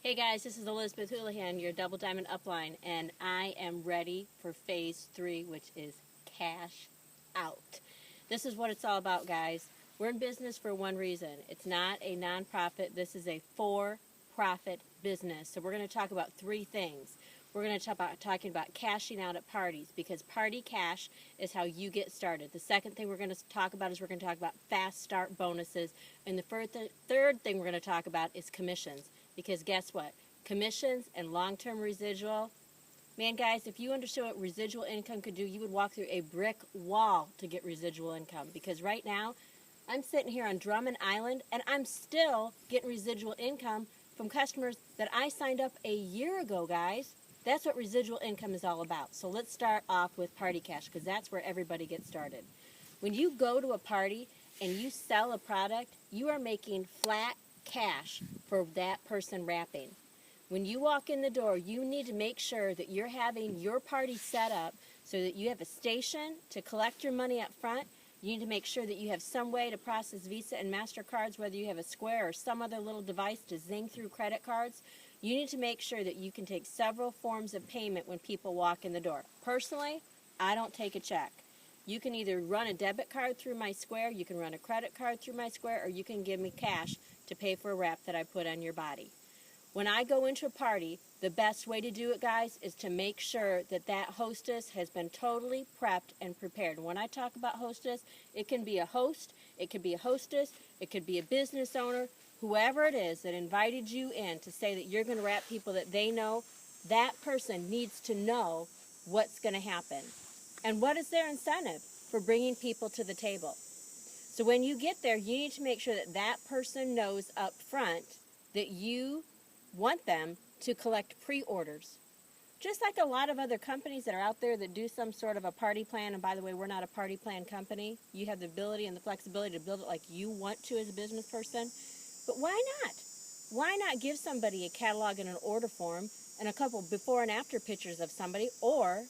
Hey guys, this is Elizabeth Houlihan, your Double Diamond Upline, and I am ready for Phase 3, which is cash out. This is what it's all about, guys. We're in business for one reason. It's not a nonprofit. This is a for-profit business. So we're going to talk about three things. We're going to talk about cashing out at parties, because party cash is how you get started. The second thing we're going to talk about is we're going to talk about fast start bonuses. And the third thing we're going to talk about is commissions. Because guess what? Commissions and long-term residual. Man, guys, if you understood what residual income could do, you would walk through a brick wall to get residual income. Because right now, I'm sitting here on Drummond Island, and I'm still getting residual income from customers that I signed up a year ago, guys. That's what residual income is all about. So let's start off with party cash, because that's where everybody gets started. When you go to a party and you sell a product, you are making flat cash for that person wrapping. When you walk in the door, you need to make sure that you're having your party set up so that you have a station to collect your money up front. You need to make sure that you have some way to process Visa and MasterCards, whether you have a Square or some other little device to zing through credit cards. You need to make sure that you can take several forms of payment when people walk in the door. Personally, I don't take a check. You can either run a debit card through my Square, you can run a credit card through my Square, or you can give me cash to pay for a wrap that I put on your body. When I go into a party, the best way to do it, guys, is to make sure that that hostess has been totally prepped and prepared. When I talk about hostess, it can be a host, it could be a hostess, it could be a business owner, whoever it is that invited you in to say that you're going to wrap people that they know. That person needs to know what's going to happen. And what is their incentive for bringing people to the table? So when you get there, you need to make sure that that person knows up front that you want them to collect pre-orders. Just like a lot of other companies that are out there that do some sort of a party plan, and by the way, we're not a party plan company. You have the ability and the flexibility to build it like you want to as a business person. But why not? Why not give somebody a catalog and an order form and a couple before and after pictures of somebody? Or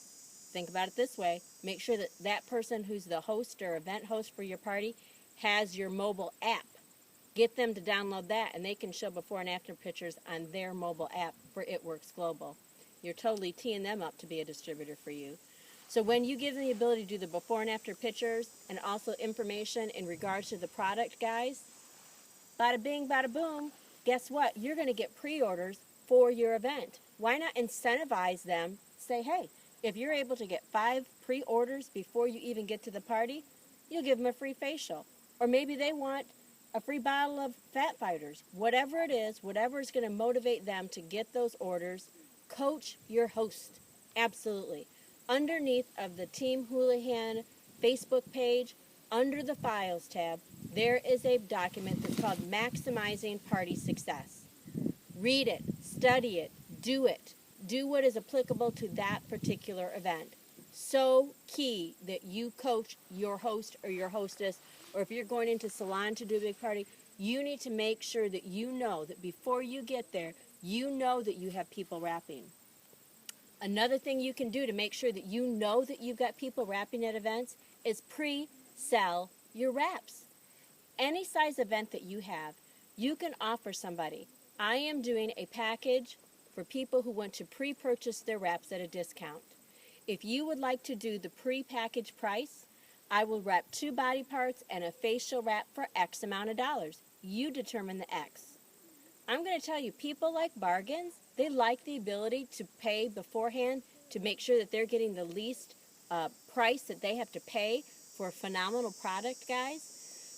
think about it this way, make sure that that person who's the host or event host for your party has your mobile app. Get them to download that, and they can show before and after pictures on their mobile app for It Works Global. You're totally teeing them up to be a distributor for you. So when you give them the ability to do the before and after pictures and also information in regards to the product, guys, bada bing, bada boom, guess what? You're going to get pre-orders for your event. Why not incentivize them? Say, hey, if you're able to get 5 pre-orders before you even get to the party, you'll give them a free facial. Or maybe they want a free bottle of Fat Fighters. Whatever it is, whatever is going to motivate them to get those orders, coach your host. Absolutely. Underneath of the Team Houlihan Facebook page, under the Files tab, there is a document that's called Maximizing Party Success. Read it, study it, do it. Do what is applicable to that particular event. So key that you coach your host or your hostess, or if you're going into salon to do a big party, you need to make sure that you know that before you get there, you know that you have people wrapping. Another thing you can do to make sure that you know that you've got people wrapping at events is pre-sell your wraps. Any size event that you have, you can offer somebody, I am doing a package for people who want to pre-purchase their wraps at a discount. If you would like to do the pre-packaged price, I will wrap 2 body parts and a facial wrap for X amount of dollars. You determine the X. I'm going to tell you, people like bargains. They like the ability to pay beforehand to make sure that they're getting the least price that they have to pay for a phenomenal product, guys.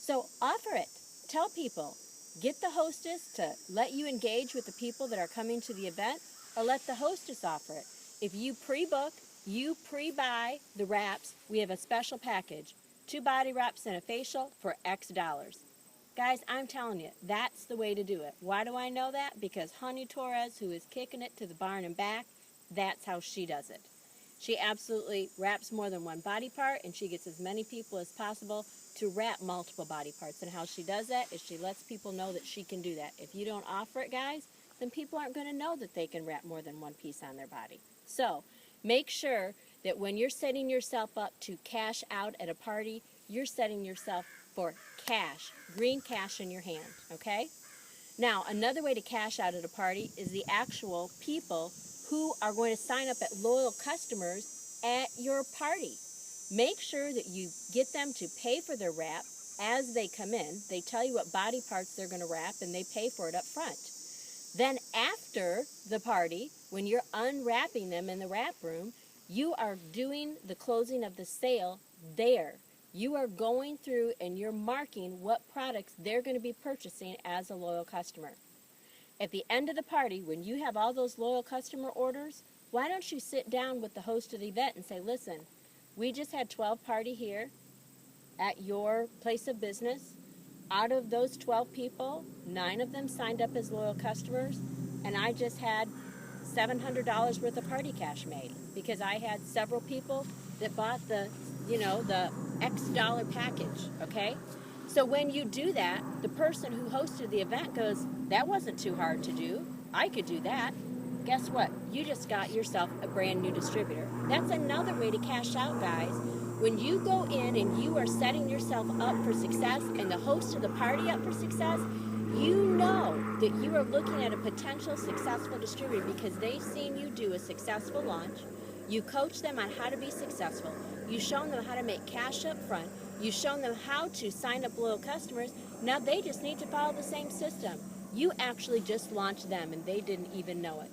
So offer it. Tell people. Get the hostess to let you engage with the people that are coming to the event, or let the hostess offer it. If you pre-book, you pre-buy the wraps, we have a special package. 2 body wraps and a facial for X dollars. Guys, I'm telling you, that's the way to do it. Why do I know that? Because Honey Torres, who is kicking it to the barn and back, that's how she does it. She absolutely wraps more than 1 body part, and she gets as many people as possible to wrap multiple body parts. And how she does that is she lets people know that she can do that. If you don't offer it, guys, then people aren't going to know that they can wrap more than 1 piece on their body. So make sure that when you're setting yourself up to cash out at a party, you're setting yourself for cash, green cash in your hand, okay? Now, another way to cash out at a party is the actual people who are going to sign up at loyal customers at your party. Make sure that you get them to pay for their wrap as they come in. They tell you what body parts they're going to wrap, and they pay for it up front. Then after the party, when you're unwrapping them in the wrap room, you are doing the closing of the sale there. You are going through and you're marking what products they're going to be purchasing as a loyal customer. At the end of the party, when you have all those loyal customer orders, why don't you sit down with the host of the event and say, listen, we just had 12 party here at your place of business. Out of those 12 people, 9 of them signed up as loyal customers, and I just had $700 worth of party cash made because I had several people that bought the X dollar package, okay? So when you do that, the person who hosted the event goes, that wasn't too hard to do. I could do that. Guess what? You just got yourself a brand new distributor. That's another way to cash out, guys. When you go in and you are setting yourself up for success and the host of the party up for success, you know that you are looking at a potential successful distributor because they've seen you do a successful launch. You coach them on how to be successful. You've shown them how to make cash up front. You've shown them how to sign up loyal customers. Now they just need to follow the same system. You actually just launched them and they didn't even know it.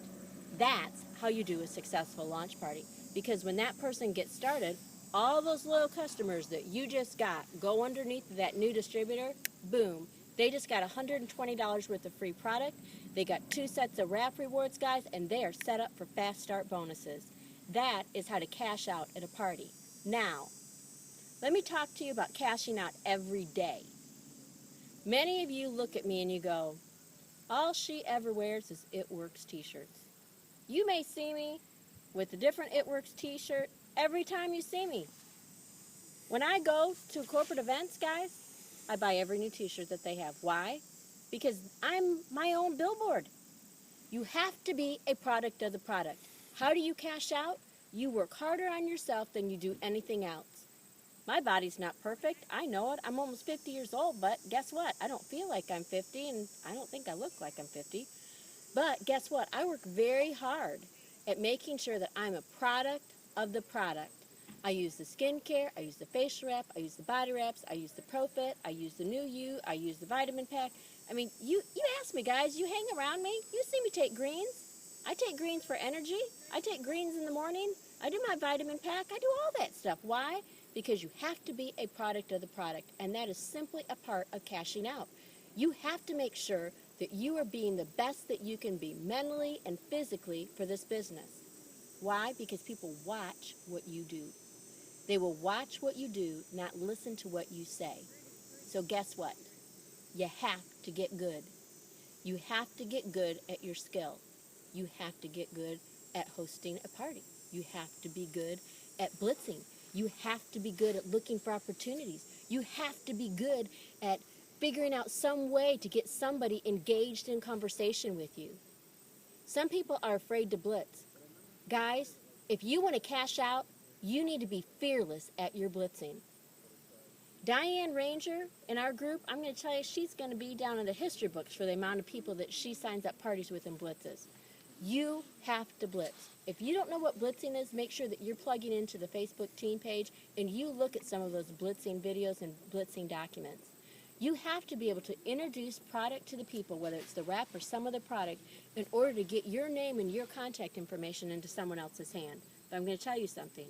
That's how you do a successful launch party. Because when that person gets started, all those loyal customers that you just got go underneath that new distributor, boom. They just got $120 worth of free product. They got 2 sets of wrap rewards, guys, and they are set up for fast start bonuses. That is how to cash out at a party. Now, let me talk to you about cashing out every day. Many of you look at me and you go, all she ever wears is It Works t-shirts. You may see me with a different It Works t-shirt every time you see me. When I go to corporate events, guys, I buy every new t-shirt that they have. Why? Because I'm my own billboard. You have to be a product of the product. How do you cash out? You work harder on yourself than you do anything else. My body's not perfect. I know it. I'm almost 50 years old, but guess what? I don't feel like I'm 50, and I don't think I look like I'm 50. But guess what? I work very hard at making sure that I'm a product of the product. I use the skincare, I use the facial wrap, I use the body wraps, I use the Profit, I use the New You, I use the vitamin pack. I mean, you ask me, guys, you hang around me, you see me take greens. I take greens for energy. I take greens in the morning. I do my vitamin pack. I do all that stuff. Why? Because you have to be a product of the product, and that is simply a part of cashing out. You have to make sure that you are being the best that you can be mentally and physically for this business. Why? Because people watch what you do. They will watch what you do, not listen to what you say. So guess what? You have to get good. You have to get good at your skill. You have to get good at hosting a party. You have to be good at blitzing. You have to be good at looking for opportunities. You have to be good at figuring out some way to get somebody engaged in conversation with you. Some people are afraid to blitz. Guys, if you want to cash out, you need to be fearless at your blitzing. Diane Ranger in our group, I'm going to tell you, she's going to be down in the history books for the amount of people that she signs up parties with and blitzes. You have to blitz. If you don't know what blitzing is, make sure that you're plugging into the Facebook team page and you look at some of those blitzing videos and blitzing documents. You have to be able to introduce product to the people, whether it's the wrap or some other product, in order to get your name and your contact information into someone else's hand. But I'm going to tell you something.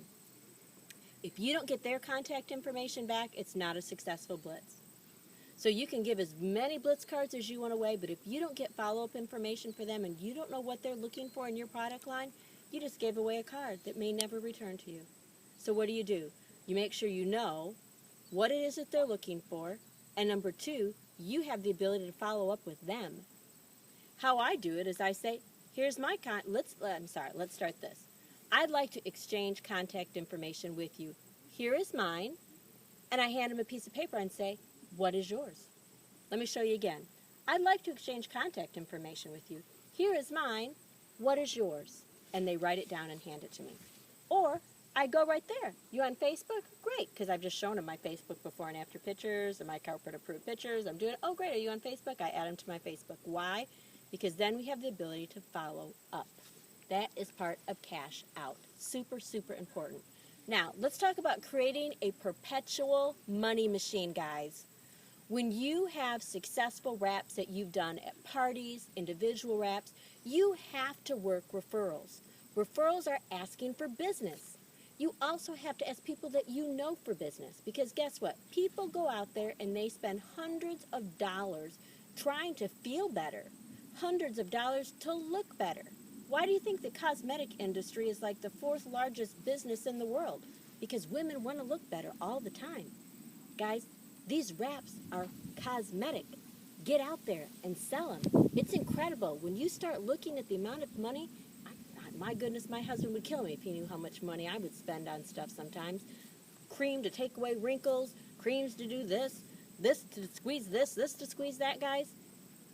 If you don't get their contact information back, it's not a successful blitz. So you can give as many blitz cards as you want away, but if you don't get follow-up information for them and you don't know what they're looking for in your product line, you just gave away a card that may never return to you. So what do? You make sure you know what it is that they're looking for, and number 2, you have the ability to follow up with them. How I do it is I say, here's my let's start this. I'd like to exchange contact information with you. Here is mine, and I hand them a piece of paper and say, what is yours? Let me show you again. I'd like to exchange contact information with you. Here is mine. What is yours? And they write it down and hand it to me. Or I go right there. You on Facebook? Great, because I've just shown them my Facebook before and after pictures and my corporate approved pictures. I'm doing, oh great, are you on Facebook? I add them to my Facebook. Why? Because then we have the ability to follow up. That is part of cash out. Super, super important. Now, let's talk about creating a perpetual money machine, guys. When you have successful wraps that you've done at parties, individual wraps, you have to work referrals. Referrals are asking for business. You also have to ask people that you know for business, because guess what? People go out there and they spend hundreds of dollars trying to feel better, hundreds of dollars to look better. Why do you think the cosmetic industry is like the 4th largest business in the world? Because women want to look better all the time. Guys, these wraps are cosmetic. Get out there and sell them. It's incredible. When you start looking at the amount of money, my goodness, my husband would kill me if he knew how much money I would spend on stuff sometimes. Cream to take away wrinkles, creams to do this, this to squeeze this to squeeze that, guys.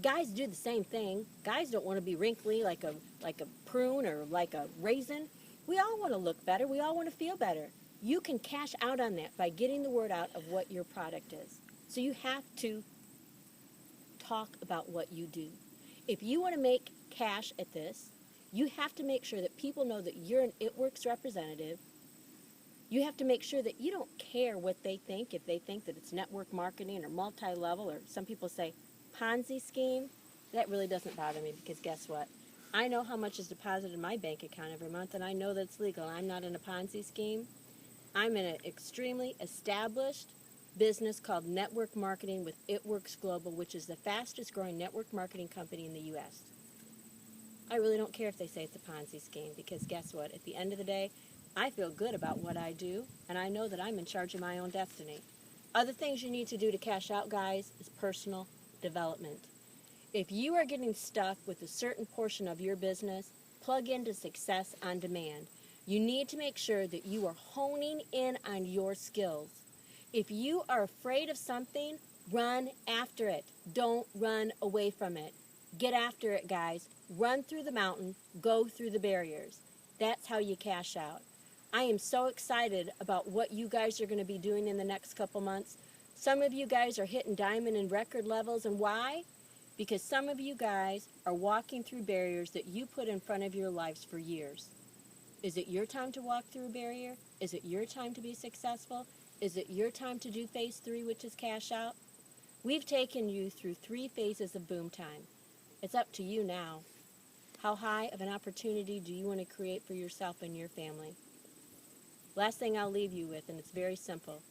Guys do the same thing. Guys don't want to be wrinkly like a prune or like a raisin. We all want to look better. We all want to feel better. You can cash out on that by getting the word out of what your product is. So you have to talk about what you do. If you want to make cash at this, you have to make sure that people know that you're an It Works representative. You have to make sure that you don't care what they think, if they think that it's network marketing or multi-level, or some people say Ponzi scheme. That really doesn't bother me, because guess what? I know how much is deposited in my bank account every month, and I know that it's legal. I'm not in a Ponzi scheme. I'm in an extremely established business called Network Marketing with It Works Global, which is the fastest growing network marketing company in the U.S. I really don't care if they say it's a Ponzi scheme, because guess what? At the end of the day, I feel good about what I do, and I know that I'm in charge of my own destiny. Other things you need to do to cash out, guys, is personal development. If you are getting stuck with a certain portion of your business, plug into Success on Demand. You need to make sure that you are honing in on your skills. If you are afraid of something, run after it. Don't run away from it. Get after it, guys. Run through the mountain. Go through the barriers. That's how you cash out. I am so excited about what you guys are going to be doing in the next couple months. Some of you guys are hitting diamond and record levels, and why? Because some of you guys are walking through barriers that you put in front of your lives for years. Is it your time to walk through a barrier? Is it your time to be successful? Is it your time to do phase 3, which is cash out? We've taken you through 3 phases of boom time. It's up to you now. How high of an opportunity do you want to create for yourself and your family? Last thing I'll leave you with, and it's very simple.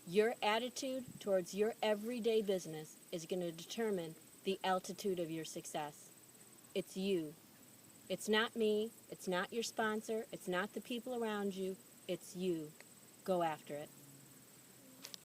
Your attitude towards your everyday business is going to determine the altitude of your success. It's you. It's not me. It's not your sponsor. It's not the people around you. It's you. Go after it.